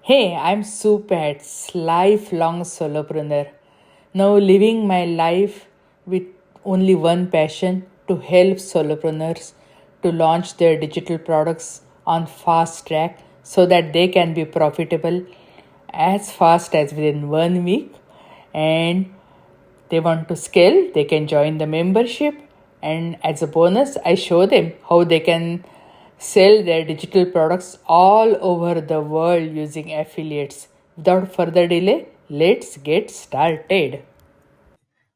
Hey, I'm Supats, lifelong solopreneur. Now living my life with only one passion to help solopreneurs to launch their digital products on fast track so that they can be profitable as fast as within 1 week, and they want to scale, they can join the membership. And as a bonus, I show them how they can sell their digital products all over the world using affiliates. Without further delay, let's get started.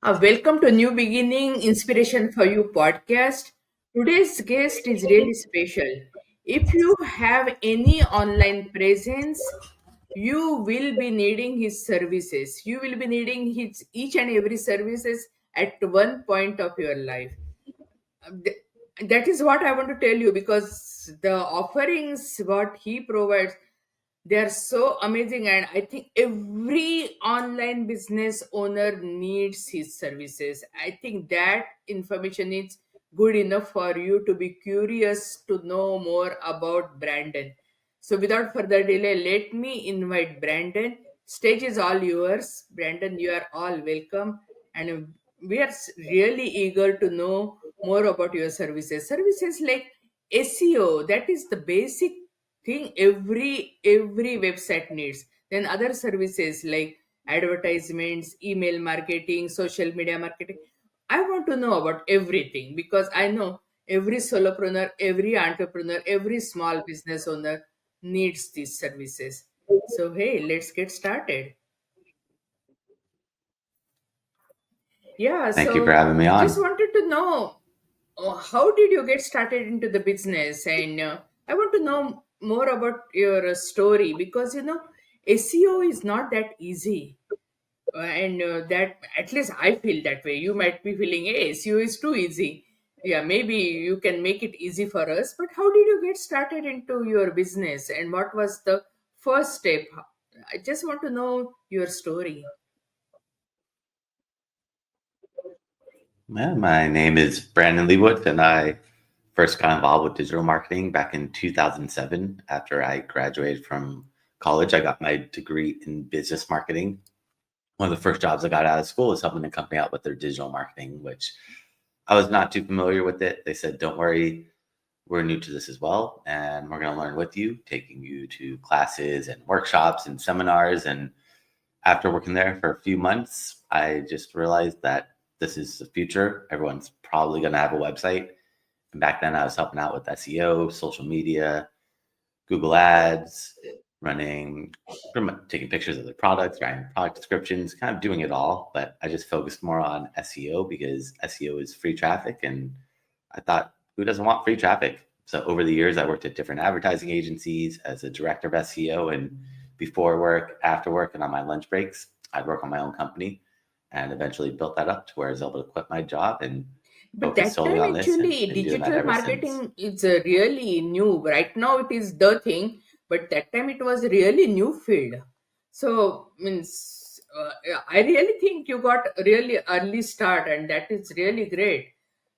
Welcome to New Beginning Inspiration for You podcast. Today's guest is really special. If you have any online presence, you will be needing his services. You will be needing his each and every services at one point of your life. That is what I want to tell you, because the offerings what he provides, they are so amazing, and I think every online business owner needs his services. I think that information is good enough for you to be curious to know more about Brandon. So without further delay, let me invite Brandon. Stage is all yours. Brandon, you are all welcome, and we are really eager to know more about your services like SEO. That is the basic thing every website needs. Then other services like advertisements, email marketing, social media marketing. I want to know about everything, because I know every solopreneur, every entrepreneur, every small business owner needs these services. So hey, let's get started. Yeah, Thank you for so having me just on. wanted to know, how did you get started into the business? And I want to know more about your story, because SEO is not that easy. And that, at least I feel that way. You might be feeling, hey, SEO is too easy. Yeah, maybe you can make it easy for us. But how did you get started into your business, and what was the first step? I just want to know your story. My name is Brandon Leibowitz, and I first got involved with digital marketing back in 2007. After I graduated from college, I got my degree in business marketing. One of the first jobs I got out of school was helping a company out with their digital marketing, which I was not too familiar with it. They said, "Don't worry, we're new to this as well, and we're going to learn with you, taking you to classes and workshops and seminars." And after working there for a few months, I just realized that this is the future. Everyone's probably going to have a website. And back then, I was helping out with SEO, social media, Google Ads, running, pretty much taking pictures of the products, writing product descriptions, kind of doing it all. But I just focused more on SEO because SEO is free traffic. And I thought, who doesn't want free traffic? So over the years, I worked at different advertising agencies as a director of SEO. And before work, after work, and on my lunch breaks, I'd work on my own company and eventually built that up to where I was able to quit my job and But focus that solely time, on this and actually, been doing that digital ever since. marketing is really new. Right now, it is the thing, but that time it was really new field. So, means I really think you got really early start, and that is really great.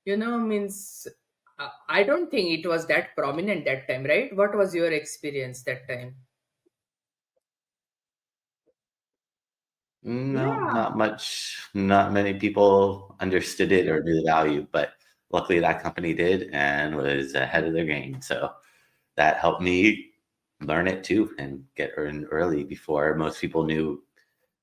Means I don't think it was that prominent that time, right? What was your experience that time? No, Yeah. not much. Not many people understood it or knew the value, but luckily that company did and was ahead of their game. So that helped me learn it too and get in early before most people knew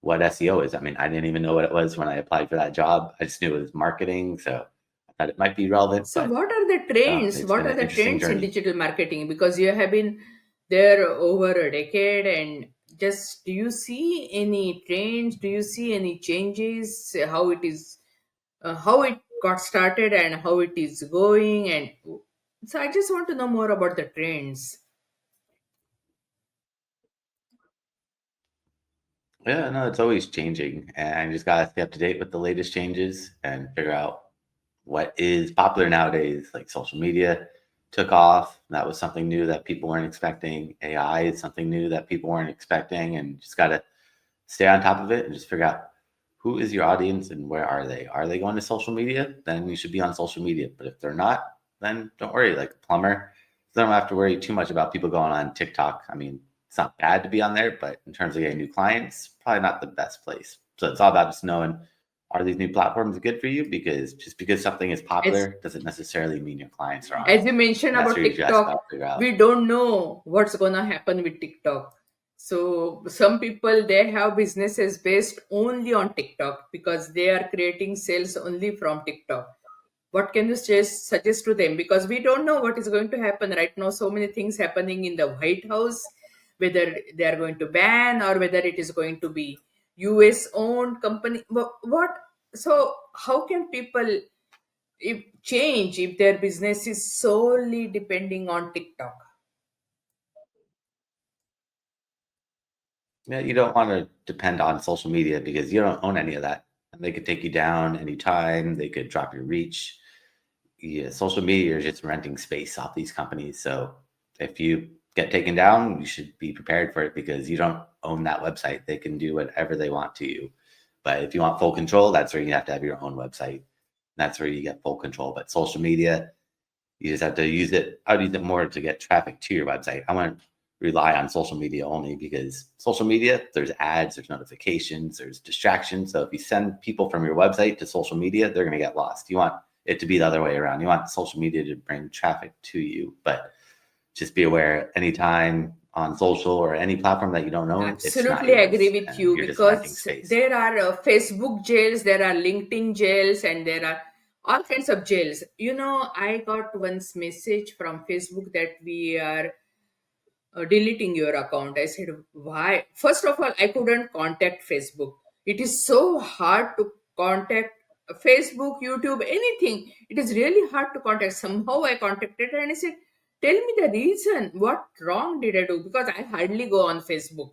what SEO is. I mean, I didn't even know what it was when I applied for that job. I just knew it was marketing, so I thought it might be relevant, So, but what are the trends? it's What been are an the interesting trends in journey. digital marketing? Because you have been there over a decade, and just do you see any trends? Do you see any changes? How it is, how it got started, and how it is going? And so, I just want to know more about the trends. Yeah, no, it's always changing, and you just gotta stay up to date with the latest changes and figure out what is popular nowadays. Like social media took off. That was something new that people weren't expecting. AI is something new that people weren't expecting, and just gotta stay on top of it and just figure out who is your audience and where are they. Are they going to social media? Then you should be on social media. But if they're not, then don't worry. Like a plumber, they don't have to worry too much about people going on TikTok. I mean, It's not bad to be on there, but in terms of getting new clients, probably not the best place. So it's all about just knowing, are these new platforms good for you? Because just because something is As popular doesn't necessarily mean your clients are on it. as you mentioned And that's about where you just got TikTok, to figure out. we don't know what's gonna happen with TikTok. So some people they have businesses based only on TikTok because they are creating sales only from TikTok. What can you suggest to them? Because we don't know what is going to happen right now. So many things happening in the White House, whether they are going to ban or whether it is going to be US owned company. What? So how can people if change if their business is solely depending on TikTok? Yeah, you don't want to depend on social media because you don't own any of that. And they could take you down anytime. They could drop your reach. Yeah, social media is just renting space off these companies. So if you get taken down, you should be prepared for it because you don't own that website. They can do whatever they want to you. But if you want full control, that's where you have to have your own website. That's where you get full control. But social media, you just have to use it. I would use it more to get traffic to your website. I want to rely on social media only because social media, there's ads, there's notifications, there's distractions. So if you send people from your website to social media, they're going to get lost. You want it to be the other way around. You want social media to bring traffic to you, but just be aware anytime on social or any platform that you don't own, it's not Absolutely agree yours with and you you're just renting because space. there are Facebook jails, there are LinkedIn jails, and there are all kinds of jails. I got once message from Facebook that we are deleting your account. I said, why? First of all, I couldn't contact Facebook. It is so hard to contact Facebook, YouTube, anything. It is really hard to contact. Somehow I contacted her and I said, tell me the reason. What wrong did I do? Because I hardly go on Facebook.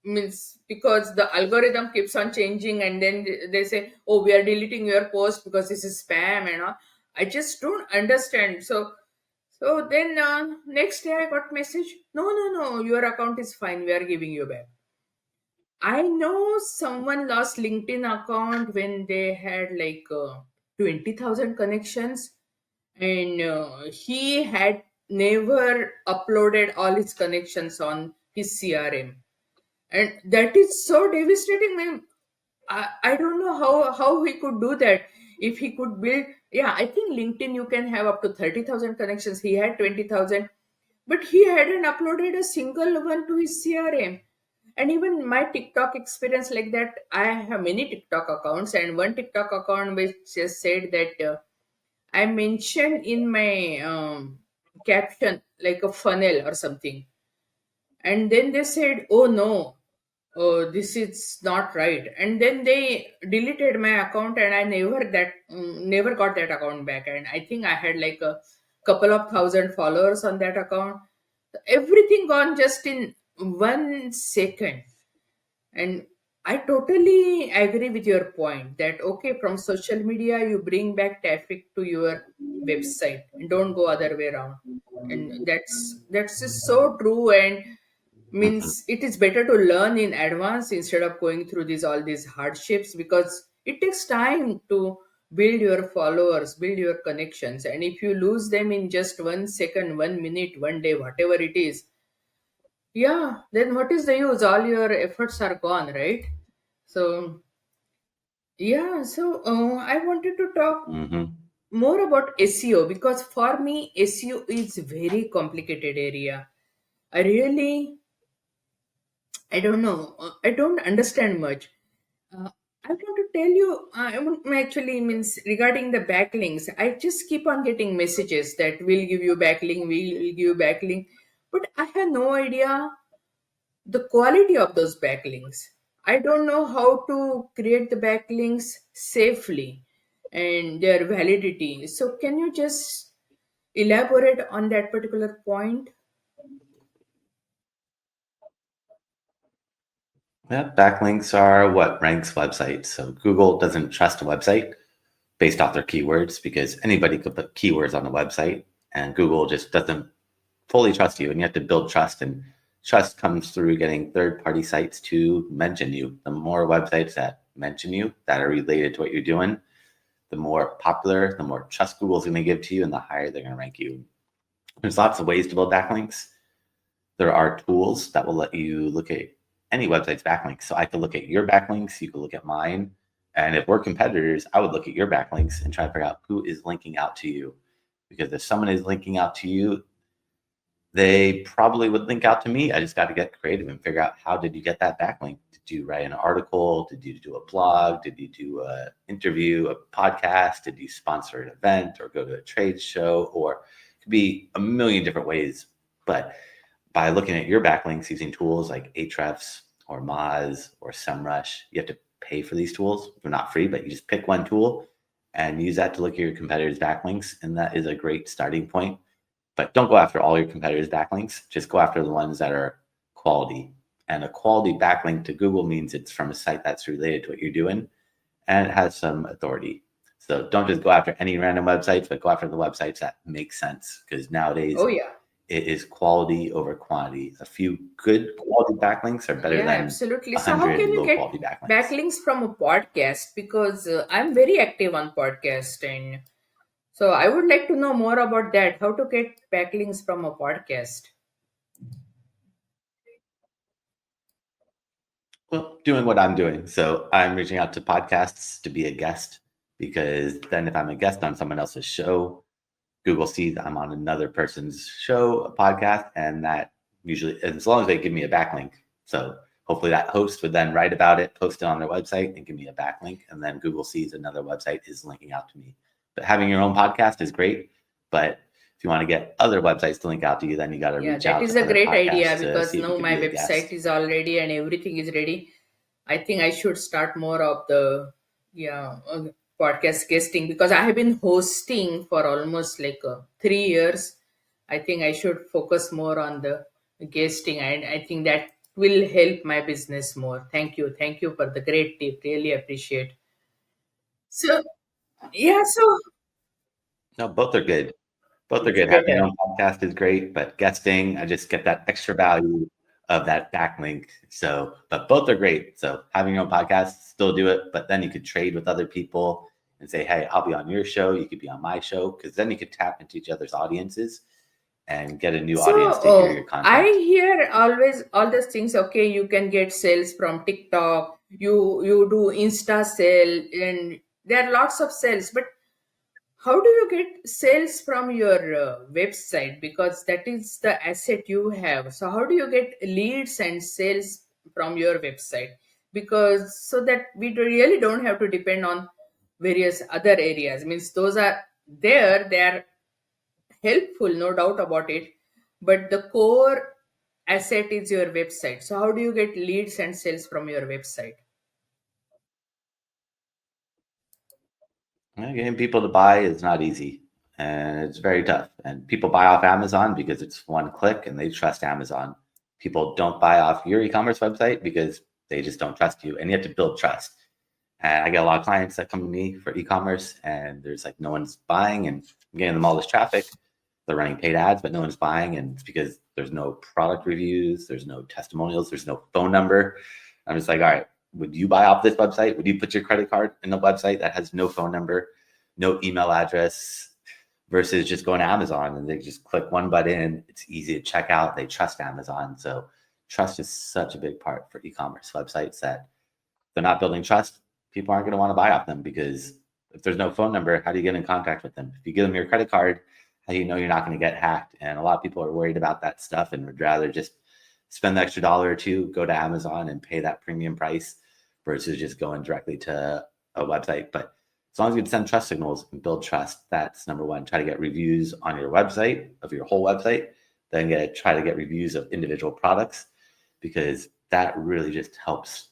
Means because the algorithm keeps on changing and then they say, oh, we are deleting your post because this is spam and all. I just don't understand. So then next day I got message, no, no, no, your account is fine. We are giving you back. I know someone lost LinkedIn account when they had like 20,000 connections, and he had never uploaded all his connections on his CRM, and that is so devastating. Man, I don't know how he could do that. If he could build, yeah, I think LinkedIn you can have up to 30,000 connections. He had 20,000, but he hadn't uploaded a single one to his CRM. And even my TikTok experience like that, I have many TikTok accounts, and one TikTok account which just said that I mentioned in my caption like a funnel or something, and then they said, oh no, oh this is not right, and then they deleted my account, and I never got that account back. And I think I had like a couple of thousand followers on that account. Everything gone just in 1 second. And I totally agree with your point that okay, from social media you bring back traffic to your website and don't go other way around. And that's just so true. And Mhm. means it is better to learn in advance instead of going through these all these hardships, because it takes time to build your followers, build your connections, and if you lose them in just 1 second, 1 minute, 1 day, whatever it is, yeah, then what is the use? All your efforts are gone, right? So yeah, so I wanted to talk Mhm. more about SEO because for me SEO is very complicated area. I really, I don't know. I don't understand much. I want to tell you, actually means regarding the backlinks. I just keep on getting messages that we'll give you backlink, we'll give you backlink, but I have no idea the quality of those backlinks. I don't know how to create the backlinks safely and their validity. So, can you just elaborate on that particular point? Yeah, backlinks are what ranks websites. So Google doesn't trust a website based off their keywords because anybody could put keywords on the website, and Google just doesn't fully trust you. And you have to build trust, and trust comes through getting third-party sites to mention you. The more websites that mention you that are related to what you're doing, the more popular, the more trust Google's going to give to you, and the higher they're going to rank you. There's lots of ways to build backlinks. there are tools that will let you look at any website's backlinks. So I could look at your backlinks, you could look at mine. And if we're competitors, I would look at your backlinks and try to figure out who is linking out to you. Because if someone is linking out to you, they probably would link out to me. I just got to get creative and figure out, how did you get that backlink? Did you write an article? Did you do a blog? Did you do an interview, a podcast? Did you sponsor an event or go to a trade show? Or it could be a million different ways. But by looking at your backlinks using tools like Ahrefs or Moz or SEMrush, you have to pay for these tools. They're not free, but you just pick one tool and use that to look at your competitors' backlinks. And that is a great starting point. But don't go after all your competitors' backlinks. Just go after the ones that are quality. And a quality backlink to Google means it's from a site that's related to what you're doing and it has some authority. So don't just go after any random websites, but go after the websites that make sense. Because nowadays, Oh, yeah. it is quality over quantity. A few good quality backlinks are better Yeah, than absolutely. So, how 100 can you low get quality backlinks. backlinks from a podcast? Because I'm very active on podcast, and so I would like to know more about that. How to get backlinks from a podcast? Well, doing what I'm doing. So I'm reaching out to podcasts to be a guest, because then if I'm a guest on someone else's show, Google sees I'm on another person's show, a podcast, and that usually, as long as they give me a backlink. So hopefully that host would then write about it, post it on their website, and give me a backlink. And then Google sees another website is linking out to me. But having your own podcast is great. But if you want to get other websites to link out to you, then you got to Yeah, reach that out is to a other great idea podcasts to because see if you now could my be a website guest. is already and everything is ready. I think I should start more of the podcast guesting because I have been hosting for almost like 3 years. I think I should focus more on the guesting, and I think that will help my business more. Thank you for the great tip. Really appreciate. So yeah, so No, both are good. Both are it's good. Having your better. own podcast is great, but guesting, I just get that extra value of that backlink. So, but both are great. So having your own podcast, still do it, but then you could trade with other people and say, hey, I'll be on your show. You could be on my show. Because then you could tap into each other's audiences and get a new So audience to hear your I content. hear always all those things. Okay, you can get sales from TikTok. You do Insta sale, and there are lots of sales. But how do you get sales from your website? Because that is the asset you have. So how do you get leads and sales from your website? Because so that we really don't have to depend on various other areas. Means those are there. They are helpful, no doubt about it, but the core asset is your website. So how do you get leads and sales from your website? Getting people to buy is not easy, and it's very tough. And people buy off Amazon because it's one click and they trust Amazon. People don't buy off your e-commerce website because they just don't trust you, and you have to build trust. And I get a lot of clients that come to me for e-commerce, and there's like no one's buying, and I'm getting them all this traffic. They're running paid ads, but no one's buying, and it's because there's no product reviews, there's no testimonials, there's no phone number. I'm just like, all right, would you buy off this website? Would you put your credit card in a website that has no phone number, no email address, versus just going to Amazon and they just click one button? It's easy to check out. They trust Amazon. So trust is such a big part for e-commerce websites that they're not building trust. People aren't going to want to buy off them, because if there's no phone number, how do you get in contact with them? If you give them your credit card, how do you know you're not going to get hacked? And a lot of people are worried about that stuff and would rather just spend the extra dollar or two, go to Amazon and pay that premium price versus just going directly to a website. But as long as you can send trust signals and build trust, that's number one. Try to get reviews on your website, of your whole website, then try to get reviews of individual products, because that really just helps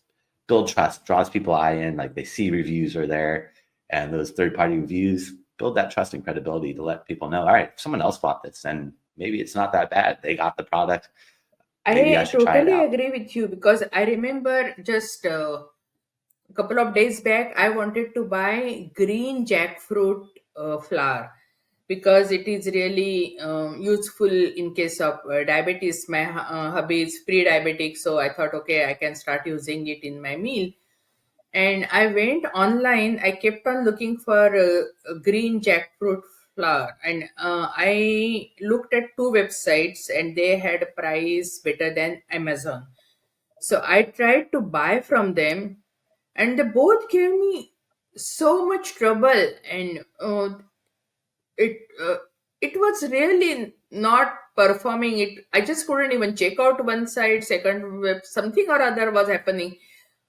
build trust, draws people eye in, like they see reviews are there, and those third-party reviews build that trust and credibility to let people know, all right, if someone else bought this, then maybe it's not that bad. They got the product. Maybe I I should try it totally out. agree with you because I remember just a couple of days back I wanted to buy green jackfruit flour because it is really useful in case of diabetes. My hubby is pre-diabetic, so I thought, okay, I can start using it in my meal. And I went online. I kept on looking for green jackfruit flour, and I looked at two websites, and they had a price better than Amazon. So I tried to buy from them, and they both gave me so much trouble, and it uh, it was really not performing. It I just couldn't even check out one side, second web, something or other was happening.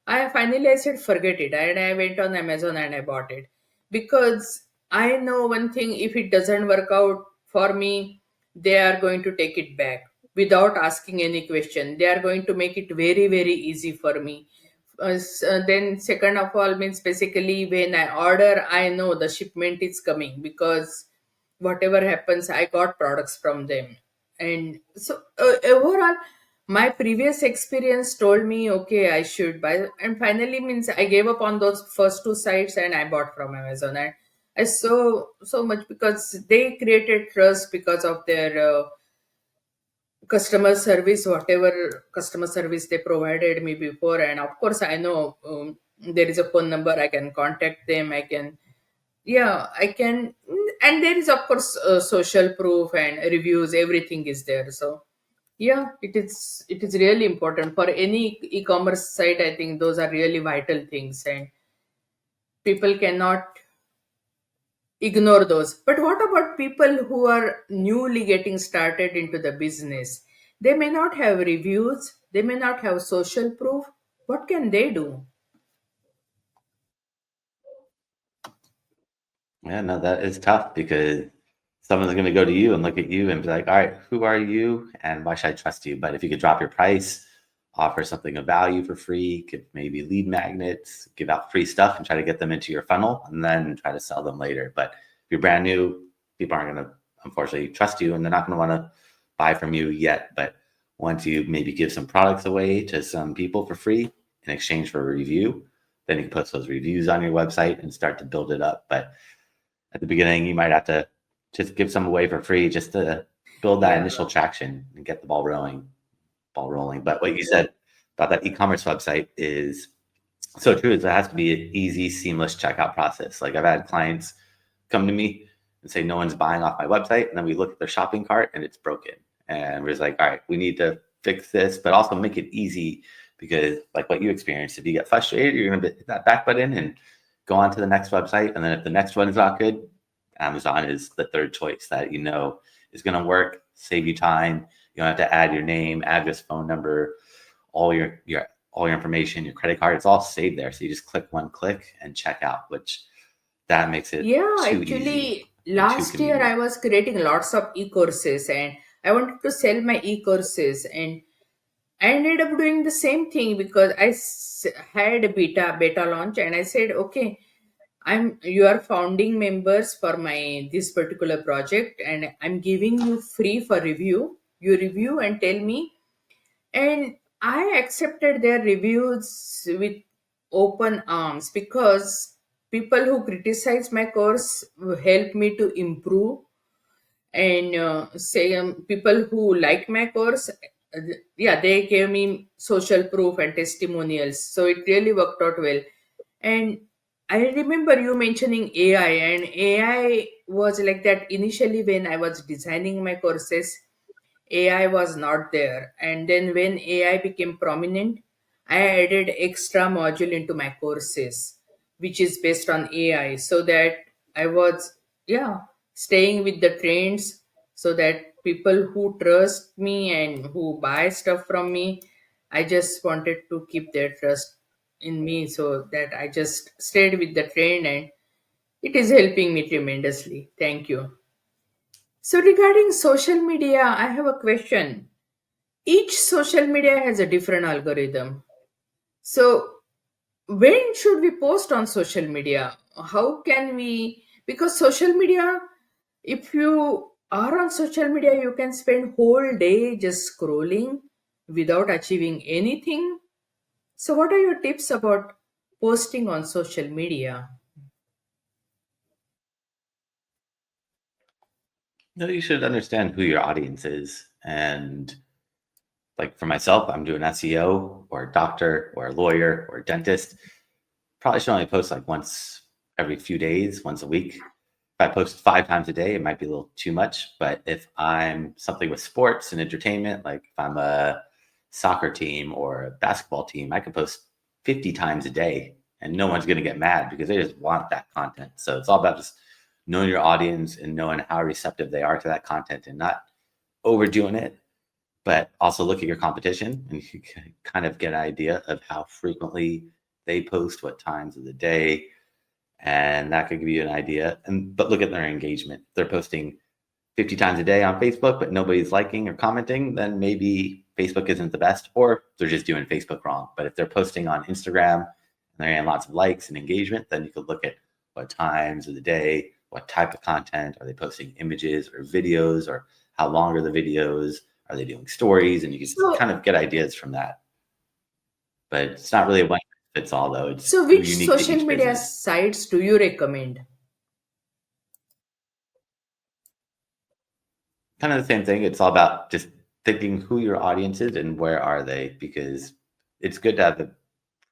I said forget it, and I went on Amazon and I bought it, because I know one thing: if it doesn't work out for me, they are going to take it back without asking any question. They are going to make it very very easy for me. Then second of all means, basically when I order, I know the shipment is coming, because whatever happens, I got products from them. And so overall, my previous experience told me okay, I should buy, and finally means I gave up on those first two sites and I bought from Amazon. And I so much, because they created trust because of their customer service, whatever customer service they provided me before. And of course I know, there is a phone number, I can contact them, I can, yeah, I can. And there is of course social proof and reviews, everything is there. So yeah, it is really important for any e-commerce site. I think those are really vital things, and people cannot ignore those. But what about people who are newly getting started into the business? They may not have reviews, they may not have social proof. What can they do? Yeah, no, that is tough because someone's going to go to you and look at you and be like, all right, who are you and why should I trust you? But if you could drop your price, offer something of value for free, could maybe lead magnets, give out free stuff and try to get them into your funnel and then try to sell them later. But if you're brand new, people aren't going to unfortunately trust you and they're not going to want to buy from you yet. But once you maybe give some products away to some people for free in exchange for a review, then you can post those reviews on your website and start to build it up. But at the beginning, you might have to just give some away for free just to build that Yeah. initial traction and get the ball rolling. But what you said about that e-commerce website is so true. Is it has to be an easy, seamless checkout process. Like I've had clients come to me and say no one's buying off my website, and then we look at their shopping cart and it's broken, and we're just like, all right, we need to fix this, but also make it easy because, like what you experienced, if you get frustrated, you're going to hit that back button and go on to the next website, and then if the next one is not good, Amazon is the third choice that you know is going to work, save you time. You don't have to add your name, address, phone number, all your information, your credit card. It's all saved there. So you just click one click and check out, which that makes it Yeah, too easy actually, and too last year I convenient. was creating lots of e-courses, and I wanted to sell my e-courses, and I ended up doing the same thing, because had a beta launch, and I said, okay, you are founding members for my this particular project, and I'm giving you free for review. You review and tell me, and I accepted their reviews with open arms, because people who criticize my course help me to improve. And say people who like my course, yeah, they gave me social proof and testimonials, so it really worked out well. And I remember you mentioning AI, and AI was like that initially when I was designing my courses. AI was not there. And then when AI became prominent, I added extra module into my courses, which is based on AI, so that I was, yeah, staying with the trends, so that people who trust me and who buy stuff from me, I just wanted to keep their trust in me, so that I just stayed with the trend, and it is helping me tremendously. Thank you. So regarding social media, I have a question. Each social media has a different algorithm. So, when should we post on social media? How can we? Because social media, if you are on social media, you can spend whole day just scrolling without achieving anything. So, what are your tips about posting on social media? No, you should understand who your audience is. And like for myself, I'm doing SEO or a doctor or a lawyer or a dentist. Probably should only post like once every few days, once a week. I post 5 times a day, it might be a little too much. But if I'm something with sports and entertainment, like if I'm a soccer team or a basketball team, I can post 50 times a day and no one's going to get mad because they just want that content. So it's all about just knowing your audience and knowing how receptive they are to that content and not overdoing it, but also look at your competition and you can kind of get an idea of how frequently they post, what times of the day, and that could give you an idea. But look at their engagement. If they're posting 50 times a day on Facebook, but nobody's liking or commenting, then maybe Facebook isn't the best, or they're just doing Facebook wrong. But if they're posting on Instagram and they're getting lots of likes and engagement, then you could look at what times of the day, what type of content, are they posting images or videos, or how long are the videos, are they doing stories, and you can So, kind of get ideas from that. But it's not really a one fits all, though. It's so which unique to social each media business. sites do you recommend? Kind of the same thing. It's all about just thinking who your audience is and where are they, because it's good to have a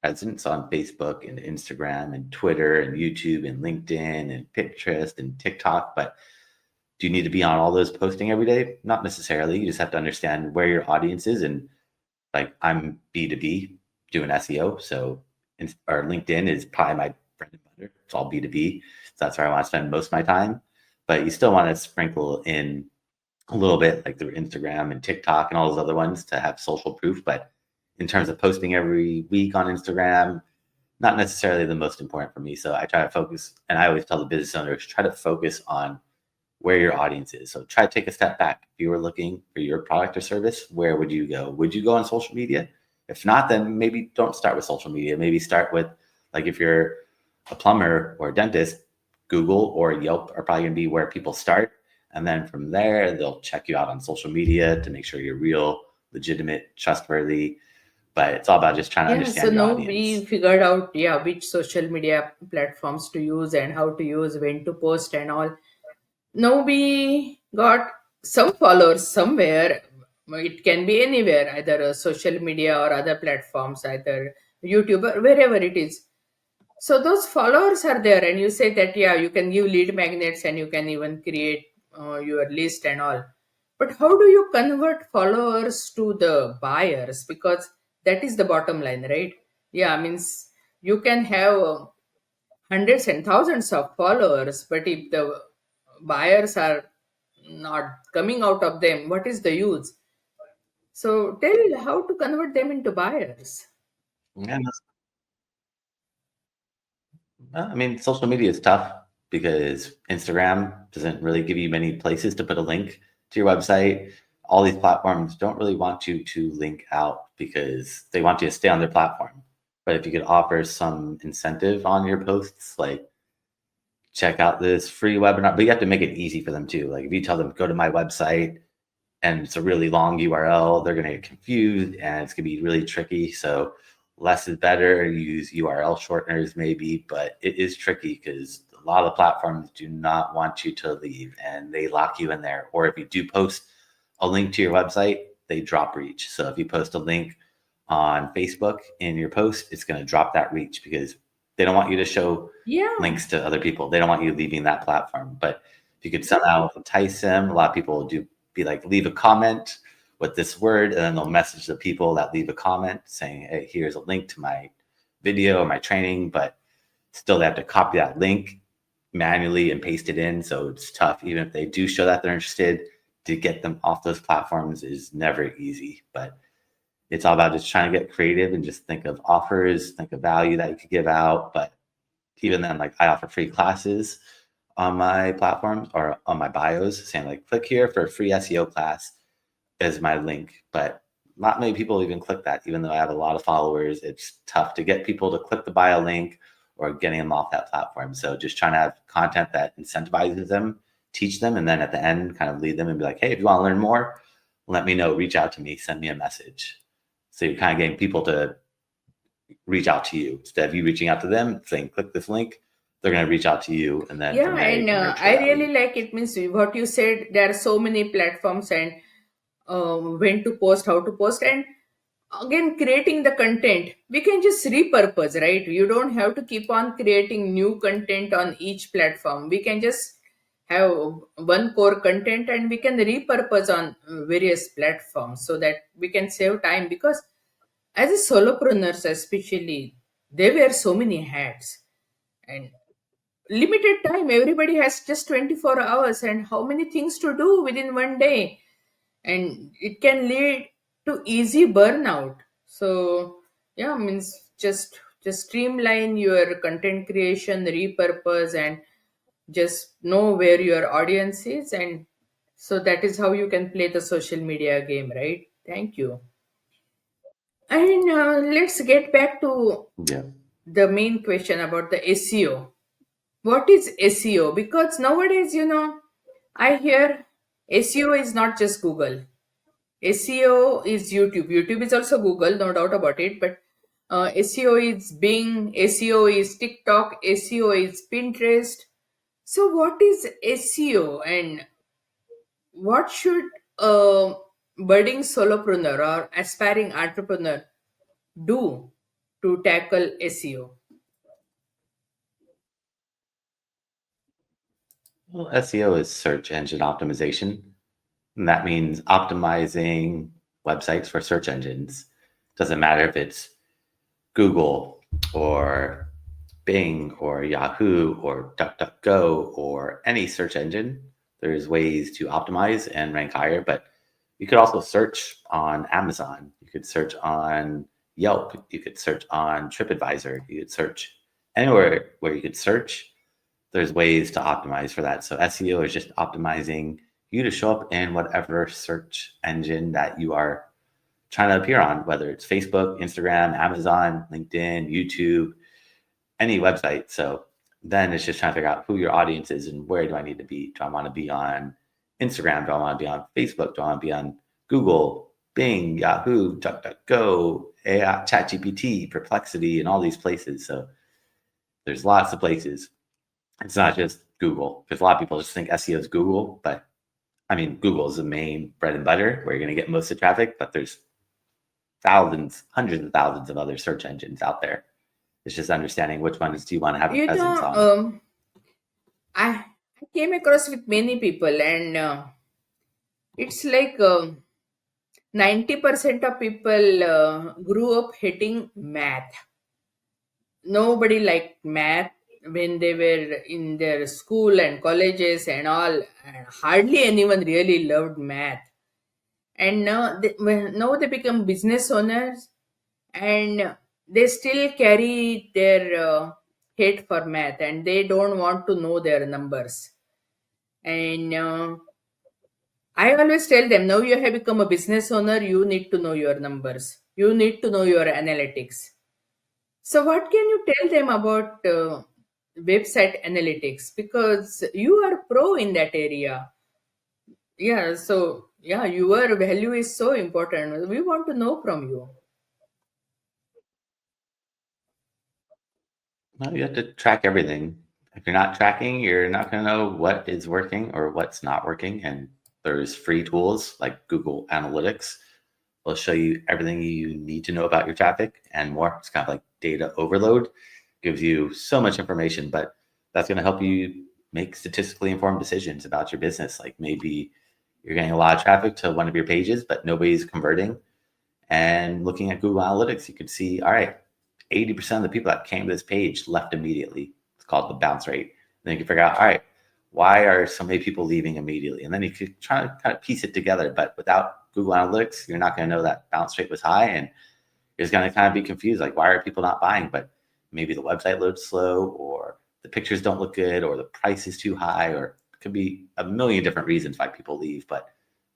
presence on Facebook and Instagram and Twitter and YouTube and LinkedIn and Pinterest and TikTok. But do you need to be on all those posting every day? Not necessarily. You just have to understand where your audience is. And like I'm B2B doing SEO. So or LinkedIn is probably my bread and butter. It's all B2B. So that's where I want to spend most of my time. But you still want to sprinkle in a little bit like through Instagram and TikTok and all those other ones to have social proof. But in terms of posting every week on Instagram, not necessarily the most important for me. So I try to focus, and I always tell the business owners, try to focus on where your audience is. So try to take a step back. If you were looking for your product or service, where would you go? Would you go on social media? If not, then maybe don't start with social media. Maybe start with, like, if you're a plumber or a dentist, Google or Yelp are probably going to be where people start. And then from there, they'll check you out on social media to make sure you're real, legitimate, trustworthy. But it's all about just trying to Yeah, so understand your now we audience. figured out, yeah, which social media platforms to use and how to use, when to post and all. Now we got some followers somewhere. It can be anywhere, either a social media or other platforms, either YouTube or wherever it is. So those followers are there, and you say that, yeah, you can give lead magnets and you can even create your list and all. But how do you convert followers to the buyers? Because that is the bottom line, right? Yeah, means you can have hundreds and thousands of followers, but if the buyers are not coming out of them, what is the use? So tell how to convert them into buyers. And I mean, social media is tough because Instagram doesn't really give you many places to put a link to your website. All these platforms don't really want you to link out because they want you to stay on their platform. But if you could offer some incentive on your posts, like check out this free webinar, but you have to make it easy for them too. Like if you tell them, go to my website, and it's a really long URL, they're going to get confused and it's going to be really tricky. So less is better. Use URL shorteners maybe, but it is tricky because a lot of platforms do not want you to leave and they lock you in there. Or if you do post a link to your website, they drop reach. So if you post a link on Facebook in your post, it's going to drop that reach because they don't want you to show Yeah. links to other people. They don't want you leaving that platform. But if you could somehow entice them, a lot of people will do be like, leave a comment with this word, and then they'll message the people that leave a comment saying, hey, here's a link to my video or my training, but still they have to copy that link manually and paste it in. So it's tough. Even if they do show that they're interested, to get them off those platforms is never easy. But it's all about just trying to get creative and just think of offers, think of value that you could give out. But even then, like I offer free classes on my platforms or on my bios saying like, click here for a free SEO class as my link. But not many people even click that, even though I have a lot of followers. It's tough to get people to click the bio link or getting them off that platform. So just trying to have content that incentivizes them, teach them, and then at the end kind of lead them and be like, hey, if you want to learn more, let me know, reach out to me, send me a message. So you're kind of getting people to reach out to you instead of you reaching out to them saying, click this link. They're going to reach out to you. And then Yeah, from there, you and can nurture I that really lead. like it. Means what you said, there are so many platforms and when to post, how to post, and again, creating the content. We can just repurpose, right? You don't have to keep on creating new content on each platform. We can just have one core content and we can repurpose on various platforms so that we can save time, because as a solopreneurs especially, they wear so many hats and limited time. Everybody has just 24 hours and how many things to do within one day, and it can lead to easy burnout. So yeah, means just streamline your content creation, repurpose, and just know where your audience is, and so that is how you can play the social media game, right? Thank you. And let's get back to Yeah. the main question about the SEO. What is SEO? Because nowadays, I hear SEO is not just Google. SEO is YouTube. YouTube is also Google, no doubt about it. But SEO is Bing, SEO is TikTok, SEO is Pinterest. So, what is SEO, and what should a budding solopreneur or aspiring entrepreneur do to tackle SEO? Well, SEO is search engine optimization. And that means optimizing websites for search engines. Doesn't matter if it's Google or Bing or Yahoo or DuckDuckGo or any search engine. There's ways to optimize and rank higher, but you could also search on Amazon. You could search on Yelp. You could search on TripAdvisor. You could search anywhere where you could search. There's ways to optimize for that. So SEO is just optimizing you to show up in whatever search engine that you are trying to appear on, whether it's Facebook, Instagram, Amazon, LinkedIn, YouTube, any website. So then it's just trying to figure out who your audience is and where do I need to be. Do I want to be on Instagram? Do I want to be on Facebook? Do I want to be on Google, Bing, Yahoo, DuckDuckGo, AI, ChatGPT, Perplexity, and all these places? So there's lots of places. It's not just Google, because a lot of people just think SEO is Google, but I mean, Google is the main bread and butter where you're going to get most of the traffic, but there's thousands, hundreds of thousands of other search engines out there. It's just understanding which ones do you want to have a You presence know, on. I came across with many people, and it's like 90% of people grew up hating math. Nobody liked math when they were in their school and colleges and all. And hardly anyone really loved math. And now they become business owners, and they still carry their hate for math, and they don't want to know their numbers. And I always tell them, now you have become a business owner, you need to know your numbers, you need to know your analytics. So, what can you tell them about website analytics? Because you are pro in that area. Yeah, so yeah, your value is so important. We want to know from you. Well, you have to track everything. If you're not tracking, you're not going to know what is working or what's not working. And there's free tools like Google Analytics. Will show you everything you need to know about your traffic and more. It's kind of like data overload, gives you so much information, but that's going to help you make statistically informed decisions about your business. Like maybe you're getting a lot of traffic to one of your pages, but nobody's converting. And looking at Google Analytics, you could see, all right, 80% of the people that came to this page left immediately. It's called the bounce rate. And then you can figure out, all right, why are so many people leaving immediately? And then you could try to kind of piece it together. But without Google Analytics, you're not going to know that bounce rate was high. And you're going to kind of be confused, like, why are people not buying? But maybe the website loads slow, or the pictures don't look good, or the price is too high, or it could be a million different reasons why people leave. But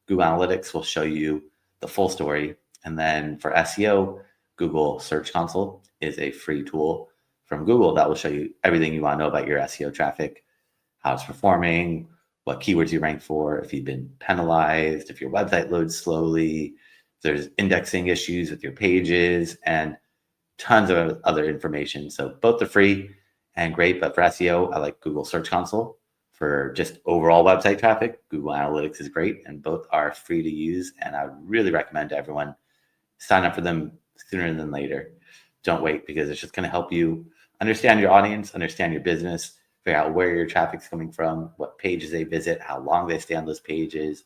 Google Analytics will show you the full story. And then for SEO, Google Search Console is a free tool from Google that will show you everything you want to know about your SEO traffic, how it's performing, what keywords you rank for, if you've been penalized, if your website loads slowly, if there's indexing issues with your pages, and tons of other information. So both are free and great, but for SEO, I like Google Search Console. For just overall website traffic, Google Analytics is great, and both are free to use. And I really recommend to everyone sign up for them sooner than later. Don't wait, because it's just going to help you understand your audience, understand your business, figure out where your traffic's coming from, what pages they visit, how long they stay on those pages.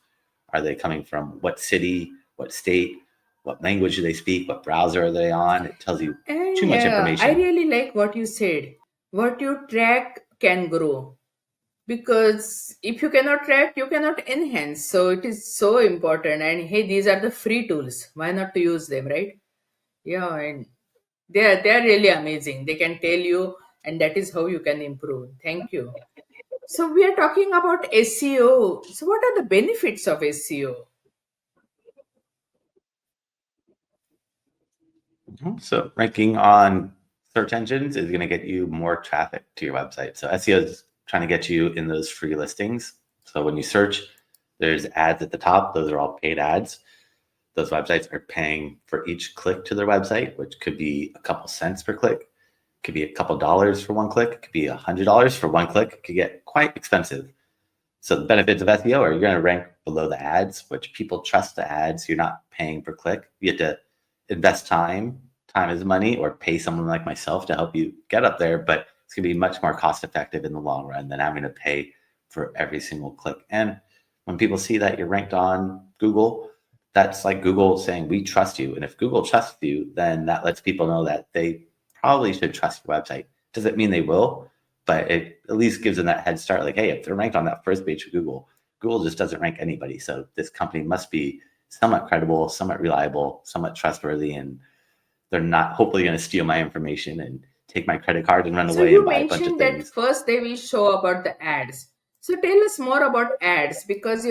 Are they coming from what city, what state, what language do they speak, what browser are they on? It tells you too And much I information. really like what you said. What you track can grow. Because if you cannot track, you cannot enhance. So it is so important. And hey, these are the free tools. Why not to use them, right? Yeah, and they are really amazing. They can tell you, and that is how you can improve. Thank you. So we are talking about SEO. So what are the benefits of SEO? So ranking on search engines is going to get you more traffic to your website. So SEO is trying to get you in those free listings. So when you search, there's ads at the top. Those are all paid ads. Those websites are paying for each click to their website, which could be a couple cents per click, could be a couple dollars for one click, it could be $100 for one click. It could get quite expensive. So the benefits of SEO are you're going to rank below the ads, which people trust the ads. You're not paying per click. You have to invest time. Time is money, or pay someone like myself to help you get up there. But it's going to be much more cost effective in the long run than having to pay for every single click. And when people see that you're ranked on Google, that's like Google saying, we trust you. And if Google trusts you, then that lets people know that they probably should trust your website. Does it mean they will? But it at least gives them that head start. Like, hey, if they're ranked on that first page of Google, Google just doesn't rank anybody. So this company must be somewhat credible, somewhat reliable, somewhat trustworthy, and they're not hopefully going to steal my information and take my credit card and run So away and you buy a bunch of mentioned that things. first they will show about the ads. So tell us more about ads because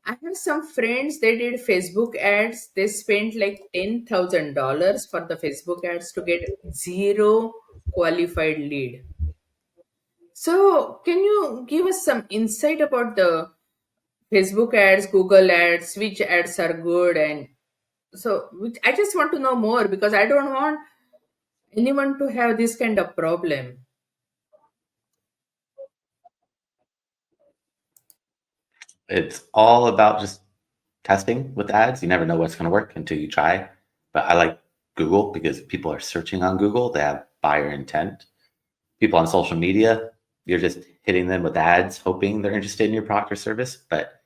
I have some friends they did Facebook ads. They spent like $10,000 for the Facebook ads to get zero qualified lead. So can you give us some insight about the Facebook ads, Google ads, which ads are good and I just want to know more because I don't want anyone to have this kind of problem. It's all about just testing with ads. You never know what's going to work until you try. But I like Google because people are searching on Google. They have buyer intent. People on social media, you're just hitting them with ads, hoping they're interested in your product or service, but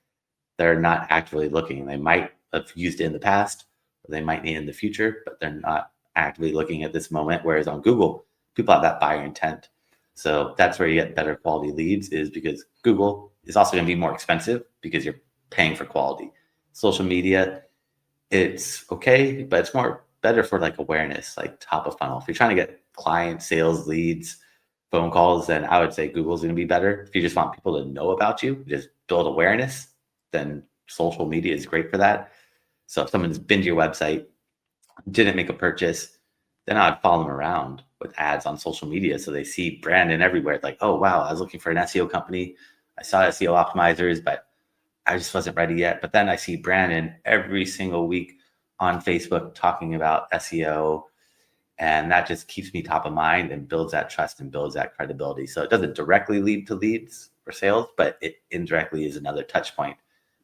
they're not actively looking. They might have used it in the past, or they might need it in the future, but they're not actively looking at this moment. Whereas on Google, people have that buyer intent. So that's where you get better quality leads, is because Google is also going to be more expensive because you're paying for quality. Social media, it's okay, but it's more better for like awareness, like top of funnel. If you're trying to get client sales leads, phone calls, then I would say Google's going to be better. If you just want people to know about you, just build awareness, then social media is great for that. So if someone's been to your website, didn't make a purchase, then I'd follow them around with ads on social media. So they see Brandon everywhere. It's like, oh, wow, I was looking for an SEO company. I saw SEO optimizers, but I just wasn't ready yet. But then I see Brandon every single week on Facebook talking about SEO. And that just keeps me top of mind and builds that trust and builds that credibility. So it doesn't directly lead to leads or sales, but it indirectly is another touch point.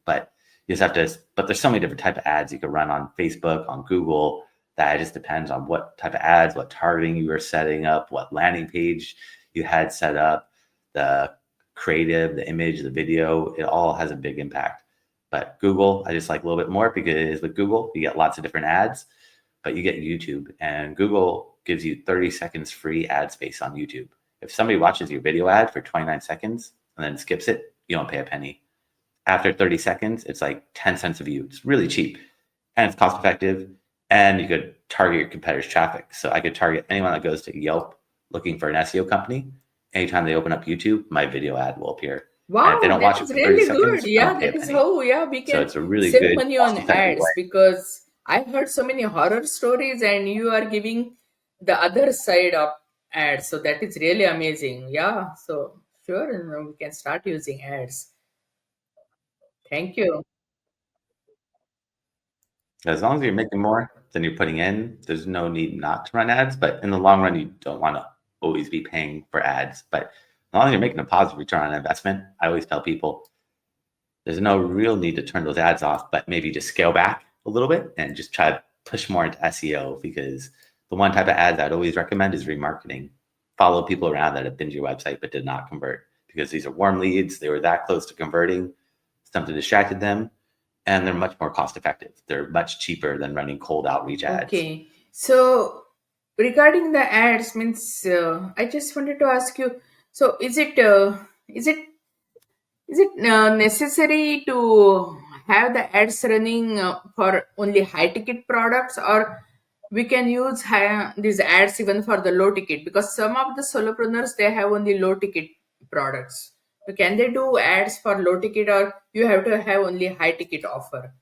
But you just have to, but there's so many different type of ads you can run on Facebook, on Google, that it just depends on what type of ads, what targeting you were setting up, what landing page you had set up, the creative, the image, the video, it all has a big impact. But Google, I just like a little bit more because with Google, you get lots of different ads, but you get YouTube, and Google gives you 30 seconds free ad space on YouTube. If somebody watches your video ad for 29 seconds and then skips it, you don't pay a penny. After 30 seconds, it's like 10 cents a view. It's really cheap and it's cost effective. And you could target your competitors' traffic. So I could target anyone that goes to Yelp looking for an SEO company. Anytime they open up YouTube, my video ad will appear. And if they Wow, don't that watch it is for 30 really good. seconds, I Yeah, don't pay a that is penny. how we So can it's a really save good, money on cost effective way. ads because I've heard so many horror stories and you are giving the other side of ads. So that is really amazing. Yeah, so sure, we can start using ads. Thank you. As long as you're making more than you're putting in, there's no need not to run ads. But in the long run, you don't want to always be paying for ads. But as long as you're making a positive return on investment, I always tell people there's no real need to turn those ads off, but maybe just scale back a little bit and just try to push more into SEO, because the one type of ads I'd always recommend is remarketing. follow people around that have been to your website but did not convert, because these are warm leads. They were that close to converting. Something distracted them, and they're much more cost effective. They're much cheaper than running cold outreach ads. Okay. So regarding the ads, means I just wanted to ask you. So is it necessary to have the ads running for only high ticket products, or we can use these ads even for the low ticket? Because some of the solopreneurs, they have only low ticket products. So can they do ads for low ticket, or you have to have only high ticket offer?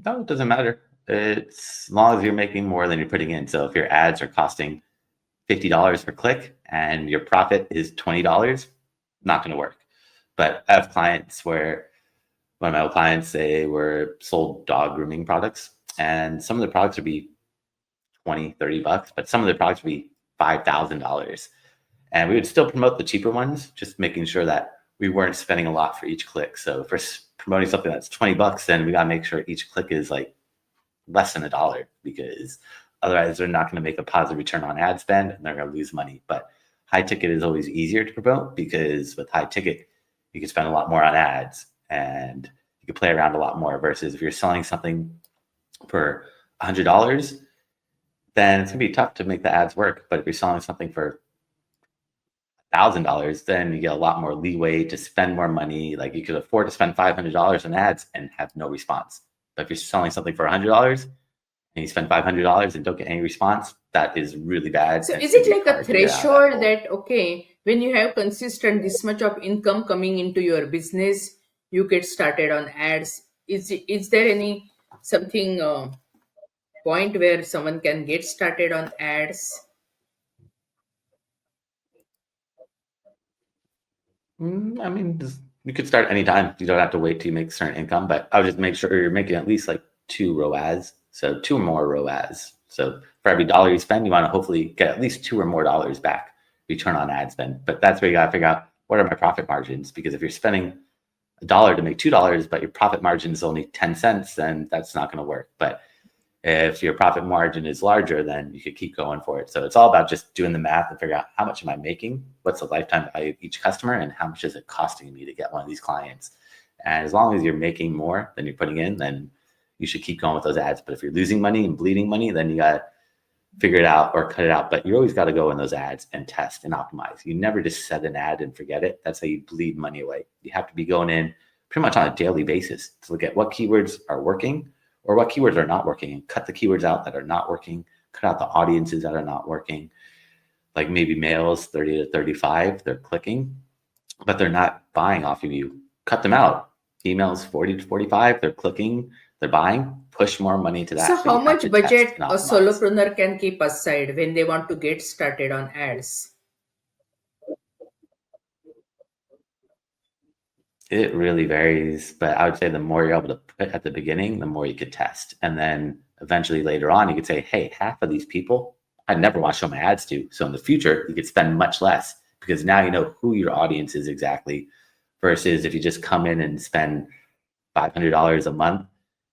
No, it doesn't matter. It's as long as you're making more than you're putting in. So if your ads are costing $50 per click and your profit is $20, not going to work. But I have clients where one of my old clients, they were sold dog grooming products, and some of the products would be $20-$30, but some of the products would be $5,000. And we would still promote the cheaper ones, just making sure that we weren't spending a lot for each click. So if we're promoting something that's $20, then we got to make sure each click is like less than $1, because otherwise they're not going to make a positive return on ad spend and they're going to lose money. But high ticket is always easier to promote, because with high ticket, you can spend a lot more on ads and you can play around a lot more, versus if you're selling something for $100, then it's going to be tough to make the ads work. But if you're selling something for $1,000, then you get a lot more leeway to spend more money. Like you could afford to spend $500 on ads and have no response. But if you're selling something for $100 and you spend $500 and don't get any response, that is really bad. So is it like a threshold that, okay, when you have consistent this much of income coming into your business, you get started on ads? Is there any something point where someone can get started on ads? I mean, you could start anytime. You don't have to wait till you make certain income, but I would just make sure you're making at least like 2 ROAS. So 2 or more ROAS. So for every dollar you spend, you want to hopefully get at least $2 or more back return on ad spend. But that's where you got to figure out, what are my profit margins? Because if you're spending $1 to make $2, but your profit margin is only 10 cents, then that's not going to work. But if your profit margin is larger, then you could keep going for it. So it's all about just doing the math and figure out, how much am I making? What's the lifetime value of each customer? And how much is it costing me to get one of these clients? And as long as you're making more than you're putting in, then you should keep going with those ads. But if you're losing money and bleeding money, then you got to figure it out or cut it out. But you always got to go in those ads and test and optimize. You never just set an ad and forget it. That's how you bleed money away. You have to be going in pretty much on a daily basis to look at what keywords are working or what keywords are not working, and cut the keywords out that are not working, cut out the audiences that are not working. Like maybe males 30 to 35, they're clicking, but they're not buying off of you. Cut them out. Females 40 to 45, they're clicking, they're buying. Push more money to that. So how much budget a solopreneur can keep aside when they want to get started on ads? It really varies, but I would say the more you're able to put at the beginning, the more you could test. And then eventually later on, you could say, hey, half of these people I never want to show my ads to. So in the future, you could spend much less, because now you know who your audience is exactly, versus if you just come in and spend $500 a month,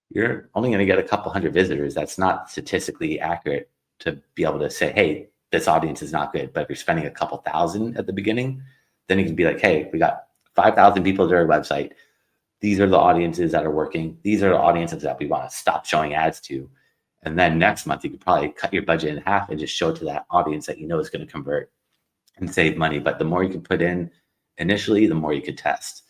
you're only going to get a couple hundred visitors. That's not statistically accurate to be able to say, hey, this audience is not good. But if you're spending a couple thousand at the beginning, then you can be like, hey, we got 5,000 people to our website. These are the audiences that are working. These are the audiences that we want to stop showing ads to. And then next month, you could probably cut your budget in half and just show it to that audience that you know is going to convert and save money. But the more you can put in initially, the more you could test.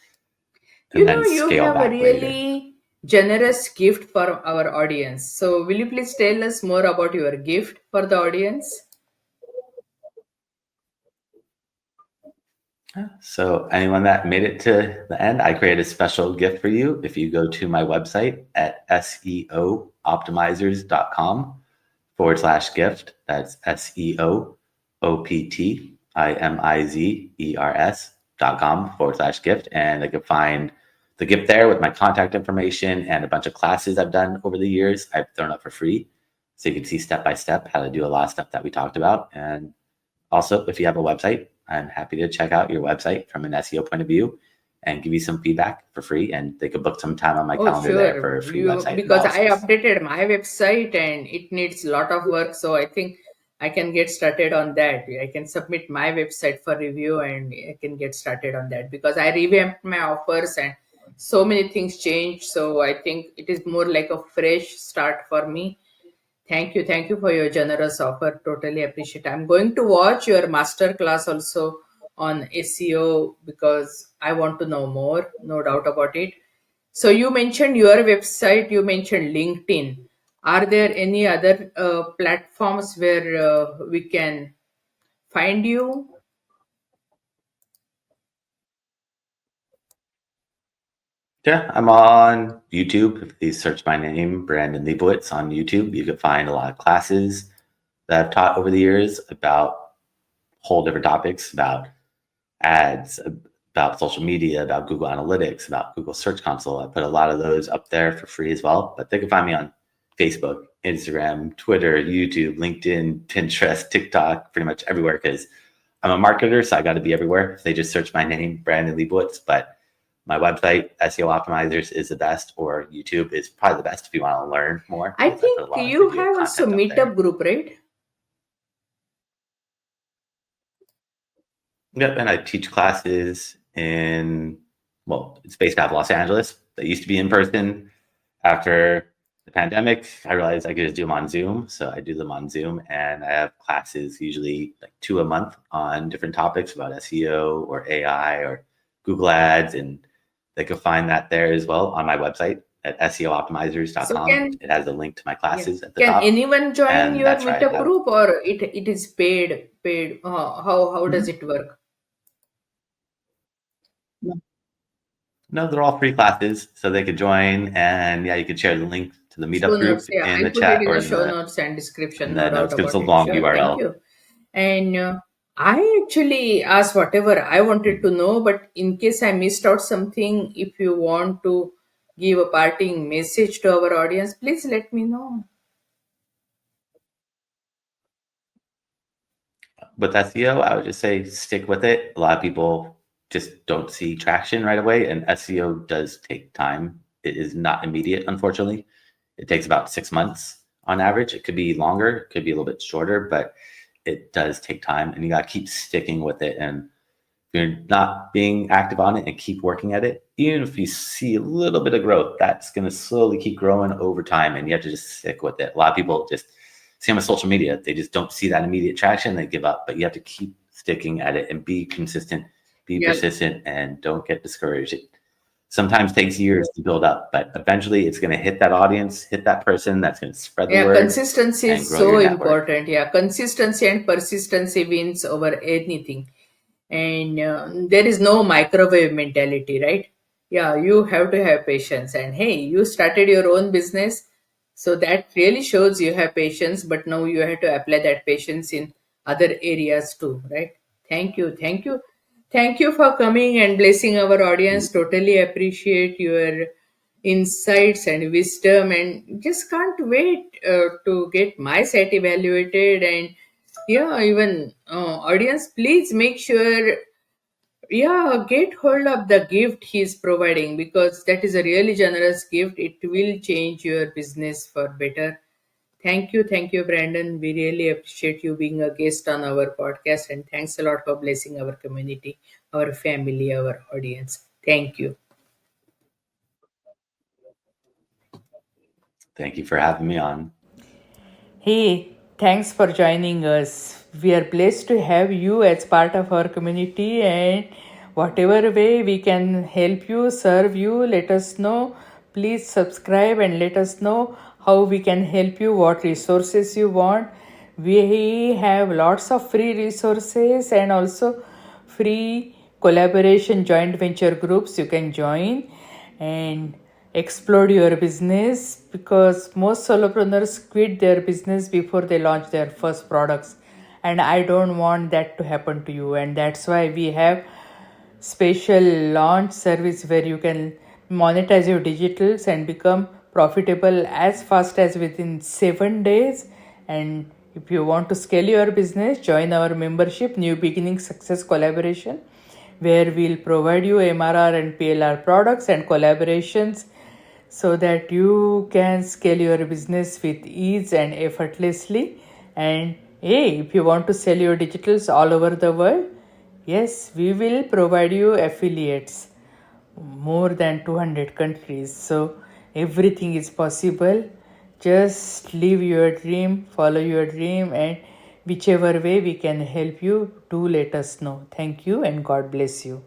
And then you have a really generous gift for our audience. So will you please tell us more about your gift for the audience? So anyone that made it to the end, I created a special gift for you. If you go to my website at seooptimizers.com/gift, that's SEOoptimizers.com/gift. And they can find the gift there with my contact information and a bunch of classes I've done over the years. I've thrown up for free. So you can see step-by-step how to do a lot of stuff that we talked about. And also, if you have a website, I'm happy to check out your website from an SEO point of view and give you some feedback for free. And they could book some time on my Oh, calendar there for sure. a free You website because I analysis. updated my website and it needs a lot of work, so I think I can get started on that. I can submit my website for review and I can get started on that because I revamped my offers and so many things changed. So I think it is more like a fresh start for me. Thank you for your generous offer. Totally appreciate. I'm going to watch your master class also on SEO because I want to know more, no doubt about it. So you mentioned your website, you mentioned LinkedIn. Are there any other platforms where we can find you? Yeah, I'm on YouTube. If you search my name, Brandon Leibowitz, on YouTube, you can find a lot of classes that I've taught over the years about whole different topics, about ads, about social media, about Google Analytics, about Google Search Console. I put a lot of those up there for free as well. But they can find me on Facebook, Instagram, Twitter, YouTube, LinkedIn, Pinterest, TikTok, pretty much everywhere because I'm a marketer, so I got to be everywhere. If they just search my name, Brandon Leibowitz, but my website, SEO Optimizers, is the best, or YouTube is probably the best if you want to learn more I because I put think a lot of you video have also content up there. meetup group, right? Yep, and I teach classes in, well, it's based out of Los Angeles. They used to be in person. After the pandemic, I realized I could just do them on Zoom. So I do them on Zoom, and I have classes usually like 2 a month on different topics about SEO or AI or Google Ads. And they can find that there as well on my website at So seooptimizers.com. can It has a link to my yeah, classes at the can top. anyone join And your that's where I meetup have. group or it is paid? Paid? How does Mhm. it work? No, they're all free classes, so they could join, and yeah, you could share the link to the Show meetup group notes. Yeah, in I'll the put it chat in or the in show the notes and description, no doubt notes because it's a about it. long Sure, thank URL. you. And I actually asked whatever I wanted to know, but in case I missed out something, if you want to give a parting message to our audience, please let me know. With SEO, I would just say stick with it. A lot of people just don't see traction right away, and SEO does take time. It is not immediate, unfortunately. It takes about 6 months on average. It could be longer, it could be a little bit shorter, but it does take time, and you got to keep sticking with it. And if you're not being active on it and keep working at it, even if you see a little bit of growth, that's going to slowly keep growing over time, and you have to just stick with it. A lot of people just, same with social media, they just don't see that immediate traction, they give up, but you have to keep sticking at it and be consistent, be Yeah, persistent, and don't get discouraged. It sometimes takes years to build up, but eventually it's going to hit that audience, hit that person that's going to spread the yeah, word consistency and is grow your so network. important. Yeah, consistency and persistency wins over anything. And there is no microwave mentality, right? Yeah, you have to have patience. And hey, you started your own business, so that really shows you have patience, but now you have to apply that patience in other areas too, right? Thank you for coming and blessing our audience. Totally appreciate your insights and wisdom, and just can't wait to get my site evaluated. And yeah, even audience, please make sure, yeah, get hold of the gift he's providing because that is a really generous gift. It will change your business for better. Thank you, Brandon. We really appreciate you being a guest on our podcast, and thanks a lot for blessing our community, our family, our audience. Thank you. Thank you for having me on. Hey, thanks for joining us. We are blessed to have you as part of our community, and whatever way we can help you, serve you, let us know. Please subscribe and let us know how we can help you, what resources you want. We have lots of free resources and also free collaboration joint venture groups you can join and explode your business because most solopreneurs quit their business before they launch their first products, and I don't want that to happen to you. And that's why we have special launch service where you can monetize your digitals and become profitable as fast as within 7 days. And if you want to scale your business, join our membership New Beginning Success Collaboration. where we'll provide you MRR and PLR products and collaborations so that you can scale your business with ease and effortlessly. And hey, if you want to sell your digitals all over the world, yes, we will provide you affiliates more than 200 countries. So everything is possible. Just live your dream, follow your dream, and whichever way we can help you, do let us know. Thank you and God bless you.